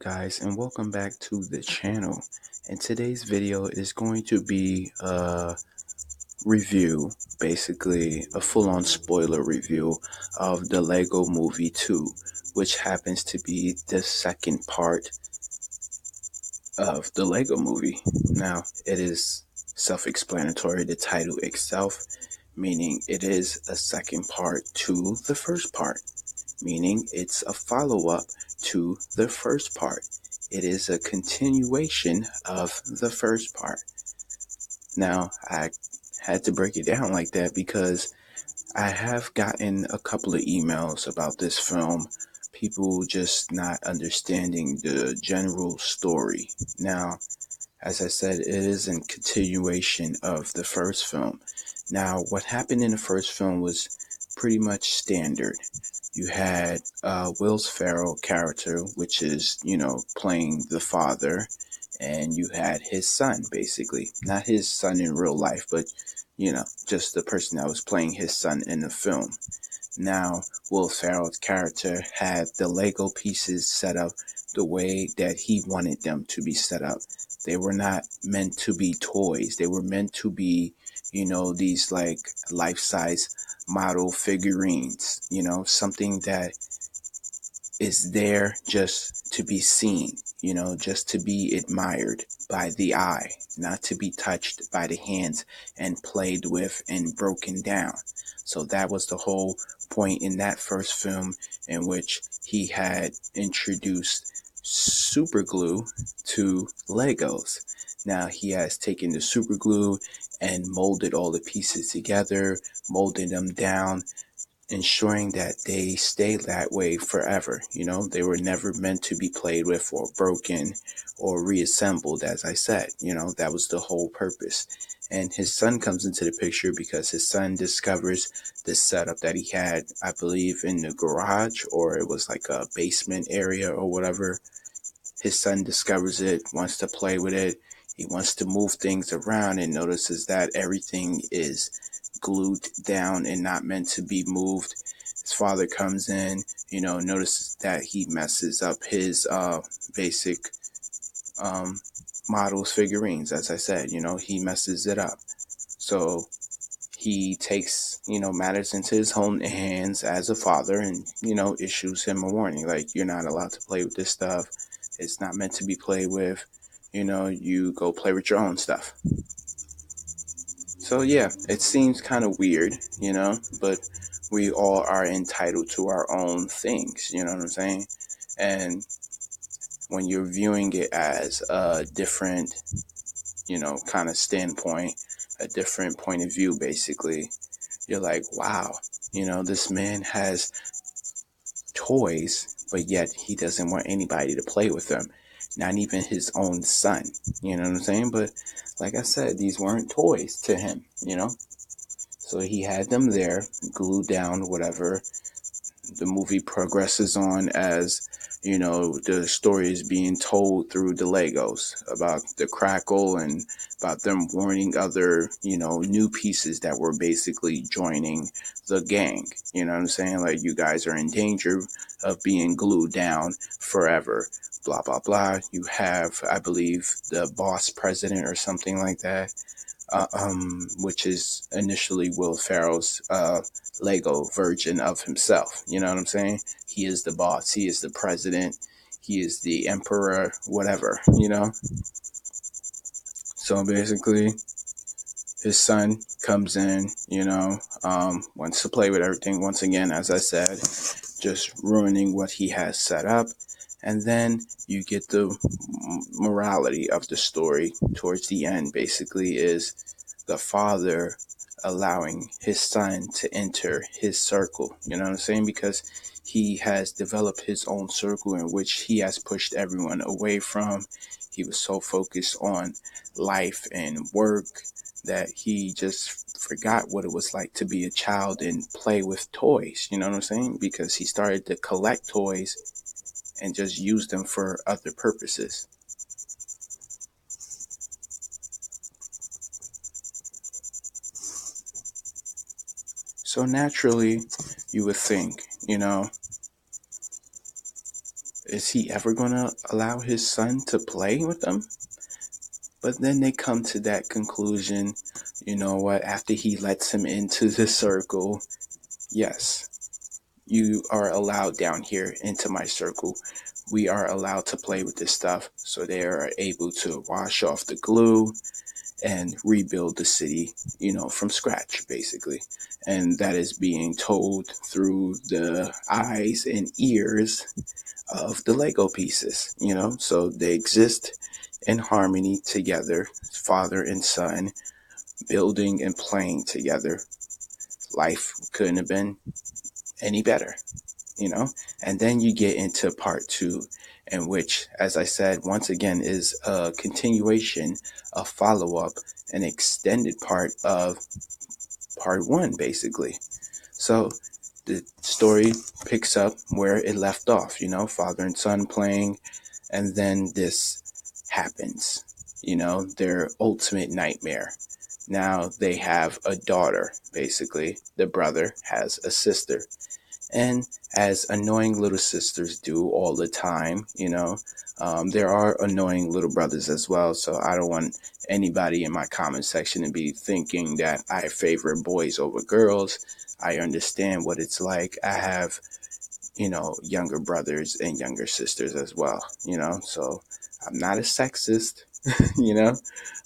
guys, and welcome back to the channel. And today's video is going to be a review, basically a full-on spoiler review of the Lego Movie 2, which happens to be the second part of the Lego Movie. Now, it is self-explanatory, the title itself, meaning it is a second part to the first part, meaning it's a follow-up to the first part. It is a continuation of the first part. Now, I had to break it down like that because I have gotten a couple of emails about this film, people just not understanding the general story. Now, as I said, it is a continuation of the first film. Now, what happened in the first film was pretty much standard. You had Will Ferrell character, which is, playing the father, and you had his son, basically. Not his son in real life, but, just the person that was playing his son in the film. Now, Will Ferrell's character had the Lego pieces set up the way that he wanted them to be set up. They were not meant to be toys. They were meant to be, these like life-size model figurines, something that is there just to be seen, just to be admired by the eye, not to be touched by the hands and played with and broken down. So that was the whole point in that first film, in which he had introduced super glue to Legos. Now he has taken the super glue and molded all the pieces together, molded them down, ensuring that they stay that way forever. They were never meant to be played with or broken or reassembled, as I said. That was the whole purpose. And his son comes into the picture because his son discovers the setup that he had, I believe, in the garage, or it was like a basement area or whatever. His son discovers it, wants to play with it. He wants to move things around and notices that everything is glued down and not meant to be moved. His father comes in, notices that he messes up his basic models figurines. As I said, he messes it up. So he takes, matters into his own hands as a father and, issues him a warning. Like, you're not allowed to play with this stuff. It's not meant to be played with. You go play with your own stuff. So yeah, it seems kind of weird, but we all are entitled to our own things, you know what I'm saying? And when you're viewing it as a different, kind of standpoint, a different point of view, basically, you're like, wow, this man has toys, but yet he doesn't want anybody to play with them. Not even his own son, you know what I'm saying? But like I said, these weren't toys to him, So he had them there, glued down, whatever. The movie progresses on as, the story is being told through the Legos about the crackle and about them warning other, new pieces that were basically joining the gang. You know what I'm saying? Like, you guys are in danger of being glued down forever. Blah, blah, blah. You have, I believe, the boss president or something like that. Which is initially Will Ferrell's Lego version of himself. You know what I'm saying? He is the boss. He is the president. He is the emperor, whatever, So basically, his son comes in, wants to play with everything once again, as I said, just ruining what he has set up. And then you get the morality of the story towards the end, basically, is the father allowing his son to enter his circle. You know what I'm saying? Because he has developed his own circle in which he has pushed everyone away from. He was so focused on life and work that he just forgot what it was like to be a child and play with toys. You know what I'm saying? Because he started to collect toys and just use them for other purposes. So naturally, you would think, is he ever going to allow his son to play with them? But then they come to that conclusion, you know what, after he lets him into the circle, yes, you are allowed down here into my circle. We are allowed to play with this stuff. So they are able to wash off the glue and rebuild the city, from scratch, basically. And that is being told through the eyes and ears of the Lego pieces, so they exist in harmony together, father and son, building and playing together. Life couldn't have been any better, and then you get into part 2, in which, as I said, once again, is a continuation, a follow-up, an extended part of part 1, basically. So the story picks up where it left off, father and son playing, and then this happens, their ultimate nightmare. Now they have a daughter, basically. The brother has a sister. And as annoying little sisters do all the time, there are annoying little brothers as well. So I don't want anybody in my comment section to be thinking that I favor boys over girls. I understand what it's like. I have, younger brothers and younger sisters as well, so I'm not a sexist,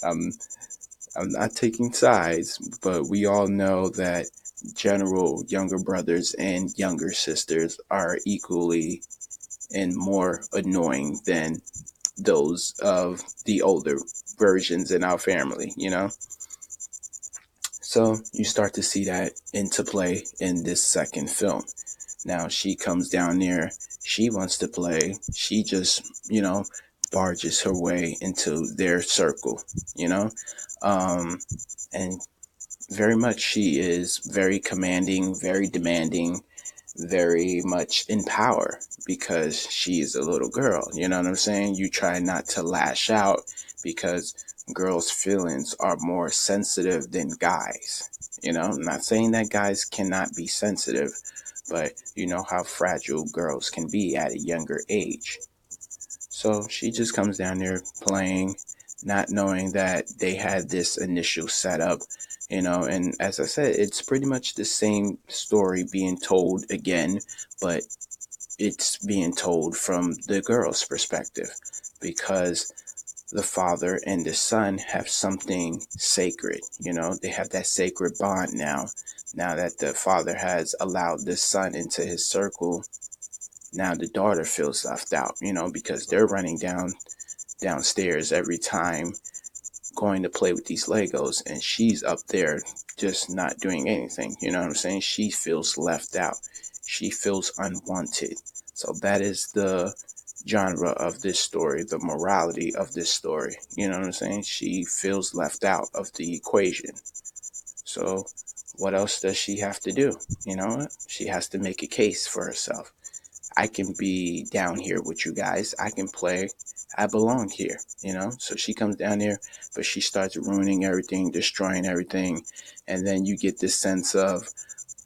I'm not taking sides, but we all know that general younger brothers and younger sisters are equally and more annoying than those of the older versions in our family, So you start to see that into play in this second film. Now she comes down there, she wants to play, she just, barges her way into their circle, and very much she is very commanding, very demanding, very much in power because she is a little girl. You know what I'm saying? You try not to lash out because girls' feelings are more sensitive than guys. I'm not saying that guys cannot be sensitive, but you know how fragile girls can be at a younger age. So she just comes down there playing, not knowing that they had this initial setup, and as I said, it's pretty much the same story being told again, but it's being told from the girl's perspective because the father and the son have something sacred, they have that sacred bond now that the father has allowed the son into his circle. Now the daughter feels left out, because they're running downstairs every time going to play with these Legos, and she's up there just not doing anything. You know what I'm saying? She feels left out. She feels unwanted. So that is the genre of this story, the morality of this story. You know what I'm saying? She feels left out of the equation. So what else does she have to do? She has to make a case for herself. I can be down here with you guys. I can play. I belong here, So she comes down there, but she starts ruining everything, destroying everything. And then you get this sense of,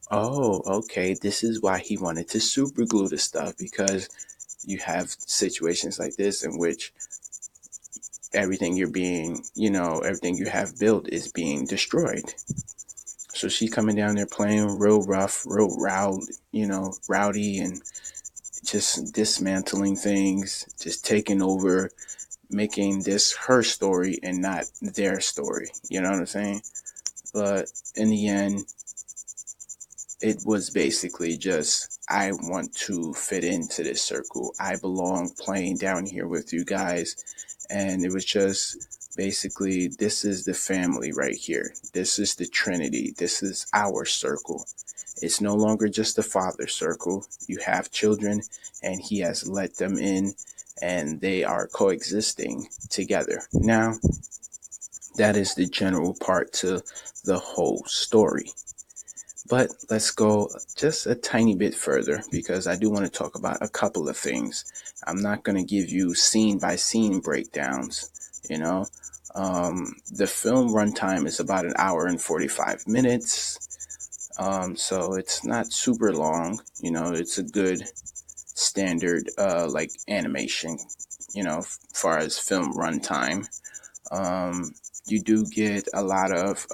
oh, okay, this is why he wanted to super glue the stuff, because you have situations like this in which everything everything you have built is being destroyed. So she coming down there playing real rough, real rowdy, and just dismantling things, just taking over, making this her story and not their story. You know what I'm saying? But in the end, it was basically just, I want to fit into this circle. I belong playing down here with you guys. And it was just basically, this is the family right here. This is the Trinity. This is our circle. It's no longer just the father circle. You have children and he has let them in and they are coexisting together. Now, that is the general part to the whole story. But let's go just a tiny bit further because I do want to talk about a couple of things. I'm not going to give you scene by scene breakdowns, The film runtime is about an hour and 45 minutes. So it's not super long, it's a good standard like animation, far as film runtime. You do get a lot of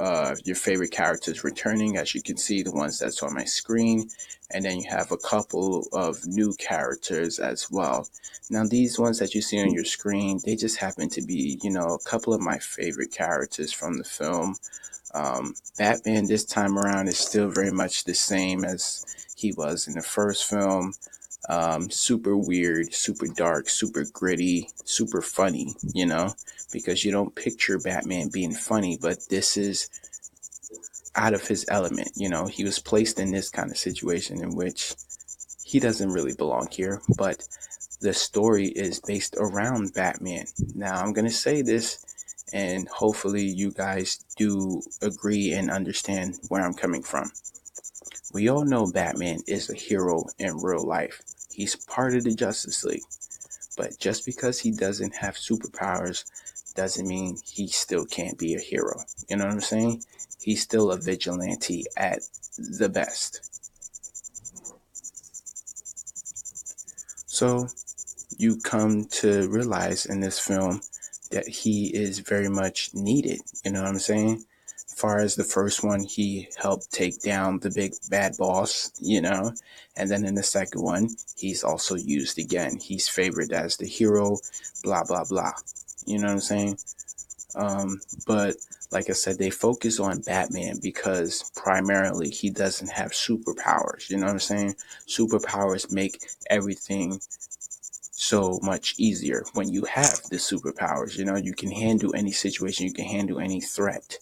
your favorite characters returning, as you can see, the ones that's on my screen, and then you have a couple of new characters as well. Now, these ones that you see on your screen, they just happen to be, a couple of my favorite characters from the film. Batman this time around is still very much the same as he was in the first film. Super weird, super dark, super gritty, super funny, because you don't picture Batman being funny, but this is out of his element. He was placed in this kind of situation in which he doesn't really belong here, but the story is based around Batman. Now, I'm going to say this, and hopefully you guys do agree and understand where I'm coming from. We all know Batman is a hero in real life. He's part of the Justice League. But just because he doesn't have superpowers doesn't mean he still can't be a hero. You know what I'm saying? He's still a vigilante at the best. So you come to realize in this film that he is very much needed. You know what I'm saying? As far as the first one, he helped take down the big bad boss, and then in the second one, he's also used again. He's favored as the hero, blah, blah, blah. You know what I'm saying? But like I said, they focus on Batman because primarily he doesn't have superpowers. You know what I'm saying? Superpowers make everything so much easier when you have the superpowers. You can handle any situation, you can handle any threat.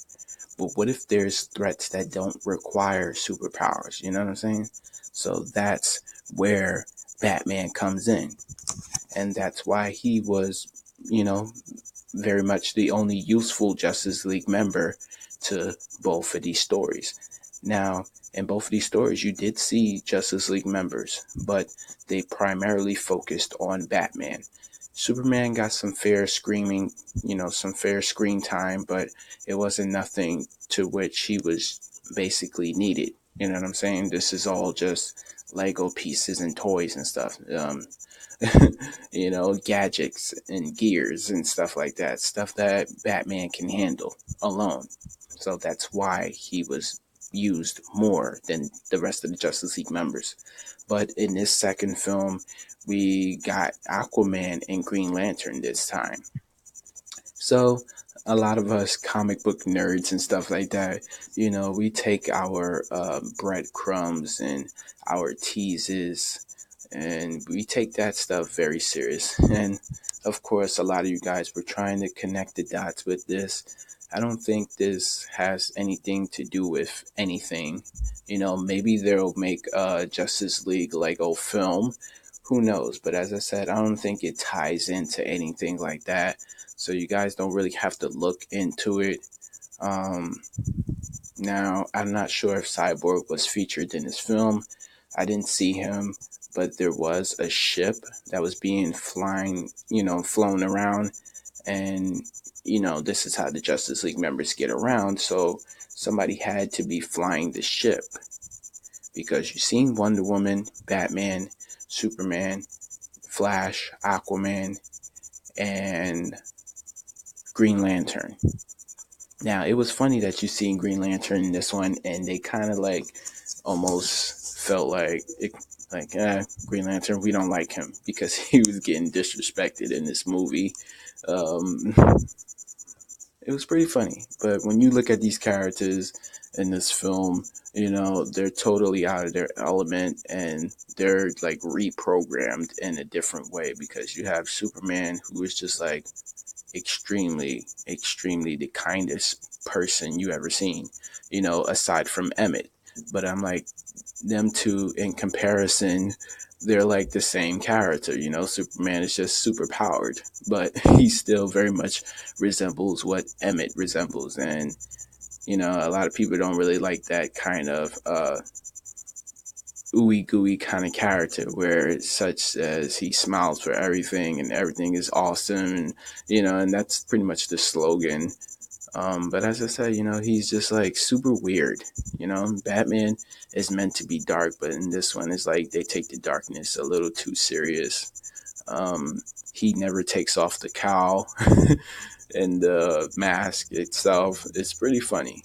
But what if there's threats that don't require superpowers? You know what I'm saying? So that's where Batman comes in. And that's why he was, very much the only useful Justice League member to both of these stories. Now, in both of these stories, you did see Justice League members, but they primarily focused on Batman. Superman got some fair screaming, some fair screen time, but it wasn't nothing to which he was basically needed. You know what I'm saying? This is all just Lego pieces and toys and stuff. Gadgets and gears and stuff like that. Stuff that Batman can handle alone. So that's why he was used more than the rest of the Justice League members. But in this second film, we got Aquaman and Green Lantern this time. So a lot of us comic book nerds and stuff like that, we take our breadcrumbs and our teases, and we take that stuff very serious. And of course, a lot of you guys were trying to connect the dots with this. I don't think this has anything to do with anything. Maybe they'll make a Justice League Lego film. Who knows? But as I said, I don't think it ties into anything like that. So you guys don't really have to look into it. Now, I'm not sure if Cyborg was featured in this film. I didn't see him, but there was a ship that was being flown around. And, this is how the Justice League members get around. So somebody had to be flying the ship, because you've seen Wonder Woman, Batman, Superman, Flash, Aquaman, and Green Lantern. Now, it was funny that you seen Green Lantern in this one, and they kind of almost felt like Green Lantern, we don't like him because he was getting disrespected in this movie. It was pretty funny. But when you look at these characters in this film, they're totally out of their element, and they're reprogrammed in a different way, because you have Superman, who is just extremely, extremely the kindest person you ever seen, aside from Emmett. But I'm them two in comparison, they're the same character. Superman is just super powered, but he still very much resembles what Emmett resembles. And a lot of people don't really like that kind of ooey gooey kind of character, where it's such as he smiles for everything and everything is awesome, and and that's pretty much the slogan But as I said, he's just like super weird. Batman is meant to be dark, but in this one, it's like they take the darkness a little too serious. Um, he never takes off the cowl and the mask itself. It's pretty funny,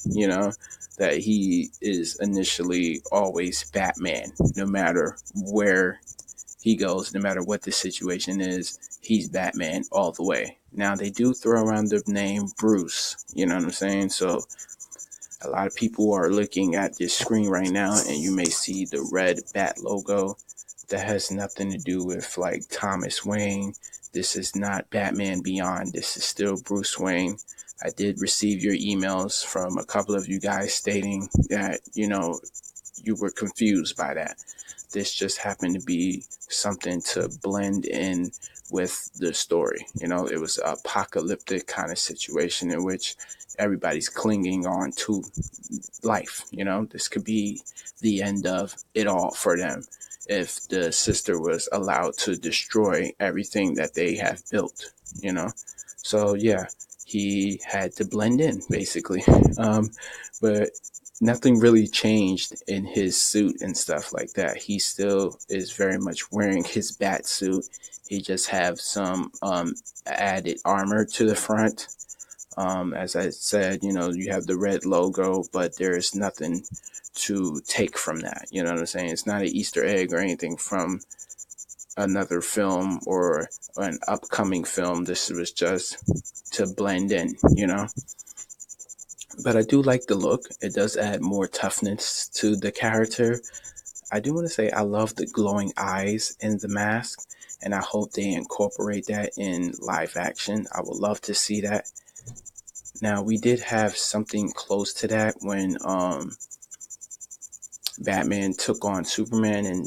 that he is initially always Batman, no matter where he goes, no matter what the situation is, he's Batman all the way. Now, they do throw around the name Bruce, you know what I'm saying? So, a lot of people are looking at this screen right now, and you may see the red bat logo. That has nothing to do with like Thomas Wayne. This is not Batman Beyond. This is still Bruce Wayne. I did receive your emails from a couple of you guys stating that, you were confused by that. This just happened to be something to blend in with the story. It was an apocalyptic kind of situation in which everybody's clinging on to life. This could be the end of it all for them if the sister was allowed to destroy everything that they have built. So, yeah, he had to blend in, basically. But nothing really changed in his suit and stuff like that. He still is very much wearing his bat suit. He just have some added armor to the front. As I said, you have the red logo, but there's nothing to take from that. You know what I'm saying? It's not an Easter egg or anything from another film or an upcoming film. This was just to blend in. But I do like the look. It does add more toughness to the character. I do want to say I love the glowing eyes in the mask, and I hope they incorporate that in live action. I would love to see that. Now, we did have something close to that when Batman took on Superman in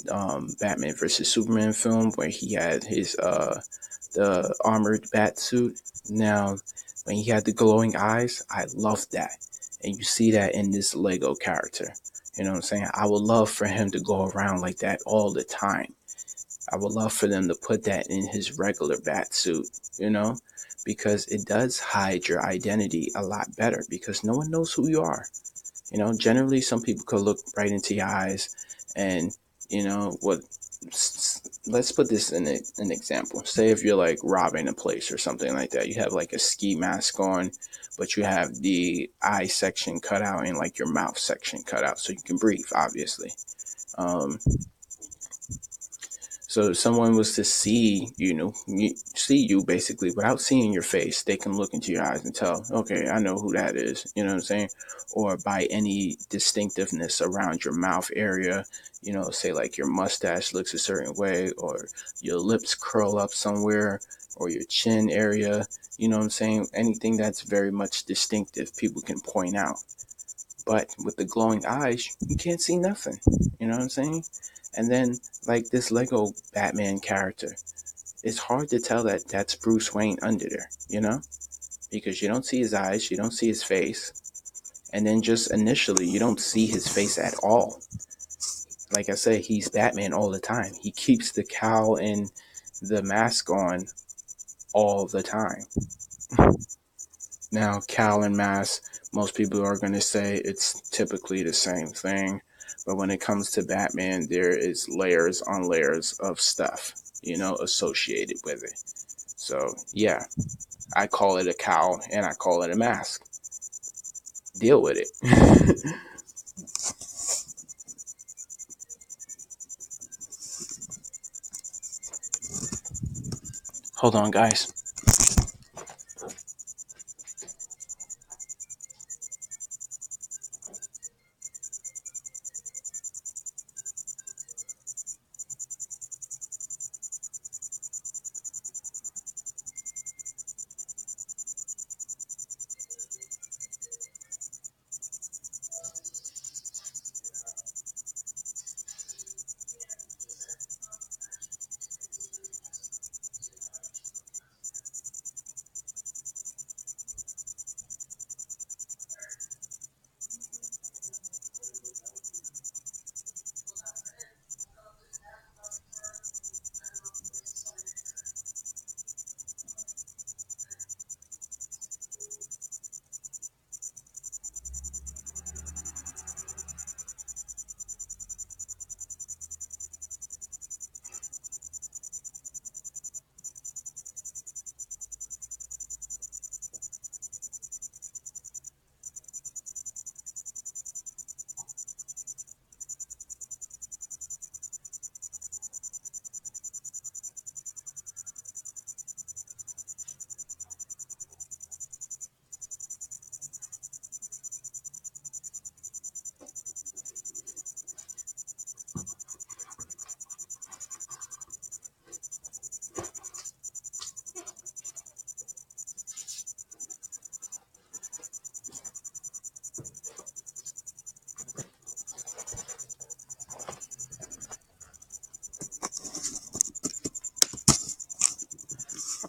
Batman versus Superman film, where he had his the armored bat suit. Now, when he had the glowing eyes, I loved that. And you see that in this Lego character. You know what I'm saying? I would love for him to go around like that all the time. I would love for them to put that in his regular bat suit, because it does hide your identity a lot better because no one knows who you are. Generally some people could look right into your eyes and, what, let's put this in an example. Say if you're like robbing a place or something like that, you have like a ski mask on, but you have the eye section cut out and like your mouth section cut out so you can breathe, obviously. So if someone was to see, see you basically without seeing your face, they can look into your eyes and tell, okay, I know who that is. You know what I'm saying? Or by any distinctiveness around your mouth area, say like your mustache looks a certain way, or your lips curl up somewhere, or your chin area. You know what I'm saying? Anything that's very much distinctive, people can point out. But with the glowing eyes, you can't see nothing. You know what I'm saying? And then, like this Lego Batman character, it's hard to tell that that's Bruce Wayne under there, because you don't see his eyes, you don't see his face, and then just initially, you don't see his face at all. Like I said, he's Batman all the time. He keeps the cowl and the mask on all the time. Now, cowl and mask, most people are going to say it's typically the same thing. But when it comes to Batman, there is layers on layers of stuff, associated with it. So, yeah, I call it a cowl and I call it a mask. Deal with it. Hold on, guys.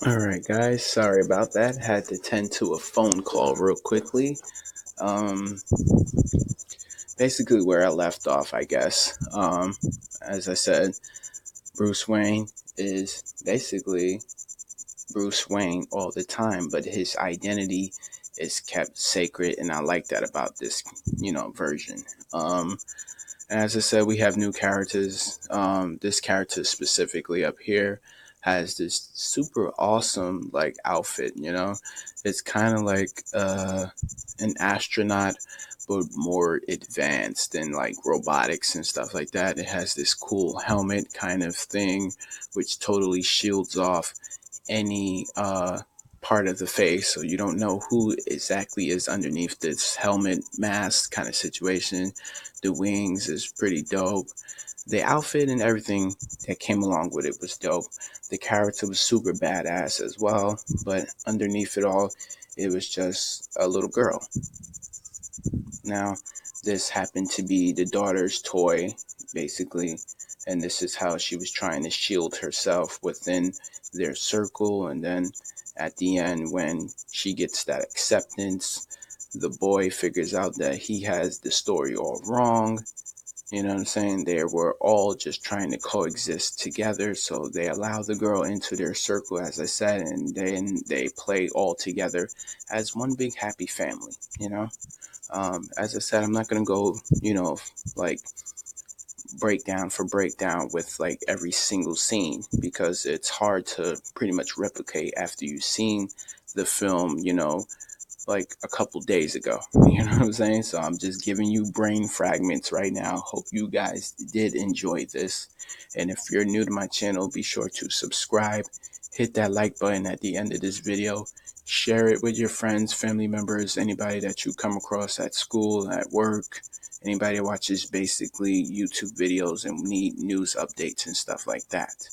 Alright guys, sorry about that. Had to tend to a phone call real quickly. Um, Basically where I left off, I guess. As I said, Bruce Wayne is basically Bruce Wayne all the time, but his identity is kept sacred, and I like that about this, version. Um, as I said, we have new characters. This character specifically up here has this super awesome like outfit. It's kind of like an astronaut, but more advanced and like robotics and stuff like that. It has this cool helmet kind of thing, which totally shields off any part of the face, so you don't know who exactly is underneath this helmet mask kind of situation. The wings is pretty dope. The outfit and everything that came along with it was dope. The character was super badass as well, but underneath it all, it was just a little girl. Now, this happened to be the daughter's toy, basically, and this is how she was trying to shield herself within their circle. And then at the end, when she gets that acceptance, the boy figures out that he has the story all wrong. You know what I'm saying? They were all just trying to coexist together, so they allow the girl into their circle, as I said, and then they play all together as one big happy family. As I said, I'm not going to go, like breakdown for breakdown with like every single scene, because it's hard to pretty much replicate after you've seen the film, like a couple days ago. You know what I'm saying? So I'm just giving you brain fragments right now. Hope you guys did enjoy this. And if you're new to my channel, be sure to subscribe, hit that like button at the end of this video, share it with your friends, family members, anybody that you come across at school, at work, anybody that watches basically YouTube videos and need news updates and stuff like that.